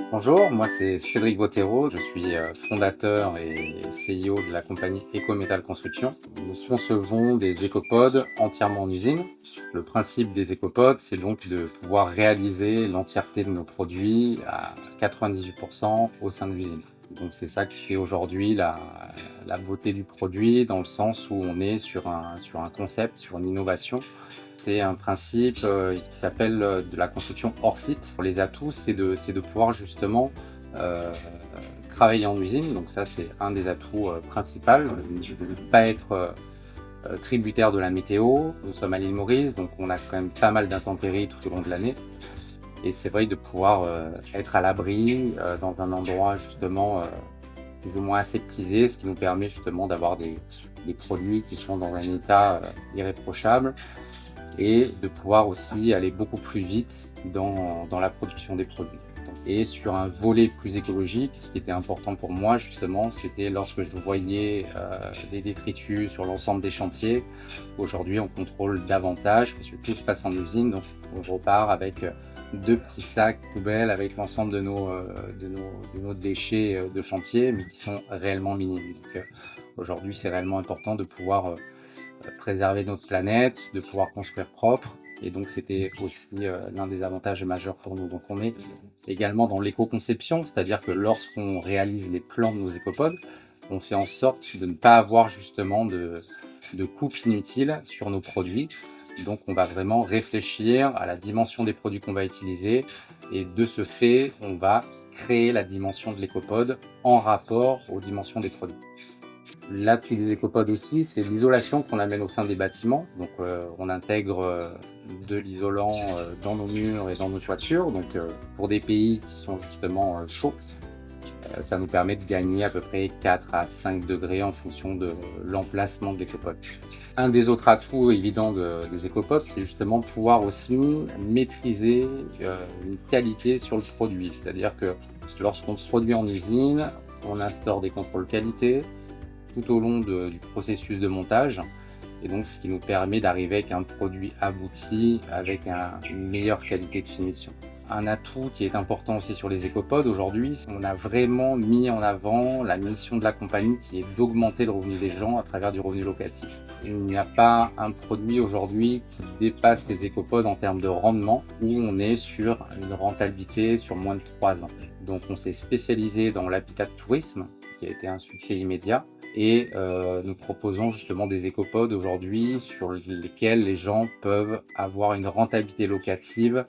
Bonjour, moi c'est Cédric Bottero, je suis fondateur et CEO de la compagnie Ecometal Construction. Nous concevons des écopodes entièrement en usine. Le principe des écopodes, c'est donc de pouvoir réaliser l'entièreté de nos produits à 98% au sein de l'usine. Donc c'est ça qui fait aujourd'hui la beauté du produit, dans le sens où on est sur un concept, sur une innovation. C'est un principe qui s'appelle de la construction hors site. Les atouts, c'est de pouvoir justement euh, travailler en usine. Donc ça, c'est un des atouts principaux. De ne pas être tributaire de la météo. Nous sommes à l'île Maurice, donc on a quand même pas mal d'intempéries tout au long de l'année. Et c'est vrai de pouvoir être à l'abri dans un endroit justement plus ou moins aseptisé, ce qui nous permet justement d'avoir des produits qui sont dans un état irréprochable et de pouvoir aussi aller beaucoup plus vite dans la production des produits. Et sur un volet plus écologique, ce qui était important pour moi justement, c'était lorsque je voyais des détritus sur l'ensemble des chantiers. Aujourd'hui, on contrôle davantage parce que tout se passe en usine, donc on repart avec deux petits sacs poubelles avec l'ensemble de nos déchets de chantier, mais qui sont réellement minimes. Donc aujourd'hui, c'est réellement important de pouvoir préserver notre planète, de pouvoir construire propre. Et donc, c'était aussi l'un des avantages majeurs pour nous. Donc, on est également dans l'éco-conception, c'est-à-dire que lorsqu'on réalise les plans de nos écopodes, on fait en sorte de ne pas avoir justement de coupes inutiles sur nos produits. Donc, on va vraiment réfléchir à la dimension des produits qu'on va utiliser. Et de ce fait, on va créer la dimension de l'écopode en rapport aux dimensions des produits. L'appli des écopodes aussi, c'est l'isolation qu'on amène au sein des bâtiments. Donc, on intègre de l'isolant dans nos murs et dans nos toitures. Donc, pour des pays qui sont justement chauds, ça nous permet de gagner à peu près 4 à 5 degrés en fonction de l'emplacement de l'écopode. Un des autres atouts évidents des écopodes, c'est justement pouvoir aussi maîtriser une qualité sur le produit. C'est-à-dire que lorsqu'on produit en usine, on instaure des contrôles qualité tout au long du processus de montage, et donc ce qui nous permet d'arriver avec un produit abouti avec une meilleure qualité de finition. Un atout qui est important aussi sur les écopodes aujourd'hui, on a vraiment mis en avant la mission de la compagnie qui est d'augmenter le revenu des gens à travers du revenu locatif. Il n'y a pas un produit aujourd'hui qui dépasse les écopodes en termes de rendement, où on est sur une rentabilité sur moins de 3 ans. Donc on s'est spécialisé dans l'habitat de tourisme, qui a été un succès immédiat. Et nous proposons justement des écopodes aujourd'hui sur lesquels les gens peuvent avoir une rentabilité locative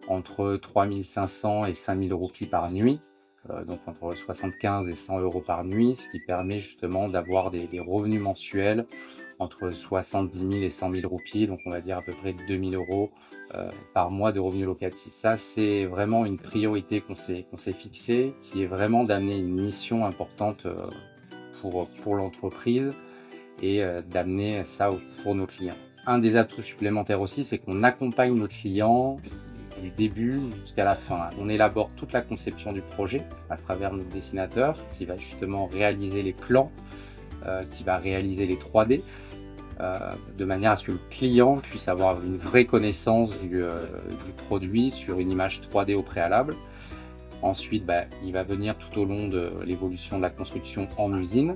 entre 3 500 et 5 000 roupies par nuit, donc entre 75 et 100 euros par nuit, ce qui permet justement d'avoir des revenus mensuels entre 70 000 et 100 000 roupies, donc on va dire à peu près 2 000 euros par mois de revenus locatifs. Ça, c'est vraiment une priorité qu'on s'est fixée, qui est vraiment d'amener une mission importante pour l'entreprise et d'amener ça pour nos clients. Un des atouts supplémentaires aussi, c'est qu'on accompagne nos clients du début jusqu'à la fin. On élabore toute la conception du projet à travers notre dessinateur qui va justement réaliser les plans, qui va réaliser les 3D, de manière à ce que le client puisse avoir une vraie connaissance du produit sur une image 3D au préalable. Ensuite, il va venir tout au long de l'évolution de la construction en usine.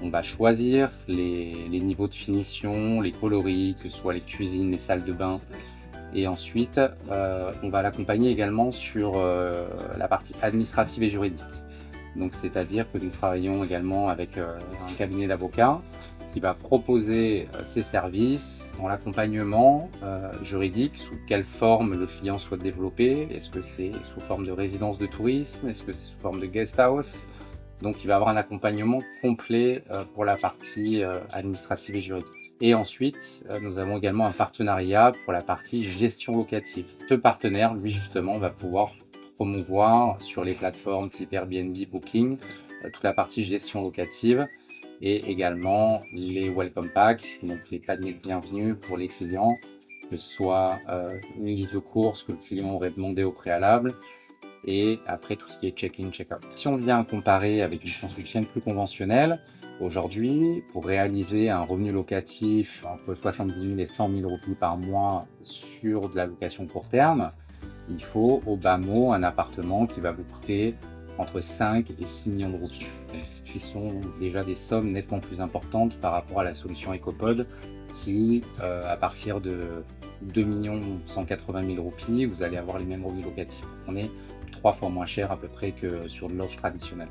On va choisir les niveaux de finition, les coloris, que ce soit les cuisines, les salles de bain. Et ensuite, on va l'accompagner également sur la partie administrative et juridique. Donc, c'est-à-dire que nous travaillons également avec un cabinet d'avocats qui va proposer ses services dans l'accompagnement juridique, sous quelle forme le client souhaite développer. Est-ce que c'est sous forme de résidence de tourisme? Est-ce que c'est sous forme de guest house? Donc il va avoir un accompagnement complet pour la partie administrative et juridique. Et ensuite, nous avons également un partenariat pour la partie gestion locative. Ce partenaire, lui justement, va pouvoir promouvoir sur les plateformes type Airbnb, Booking, toute la partie gestion locative, et également les welcome packs, donc les paniers de bienvenue pour les clients, que ce soit une liste de courses que le client aurait demandé au préalable, et après tout ce qui est check-in, check-out. Si on vient comparer avec une construction plus conventionnelle, aujourd'hui, pour réaliser un revenu locatif entre 70 000 et 100 000 roupies par mois sur de la location court terme, il faut au bas mot un appartement qui va vous coûter entre 5 et 6 millions de roupies, ce qui sont déjà des sommes nettement plus importantes par rapport à la solution Ecopod qui, à partir de 2 180 000 roupies, vous allez avoir les mêmes revenus locatifs. On est 3 fois moins cher à peu près que sur l'offre traditionnelle.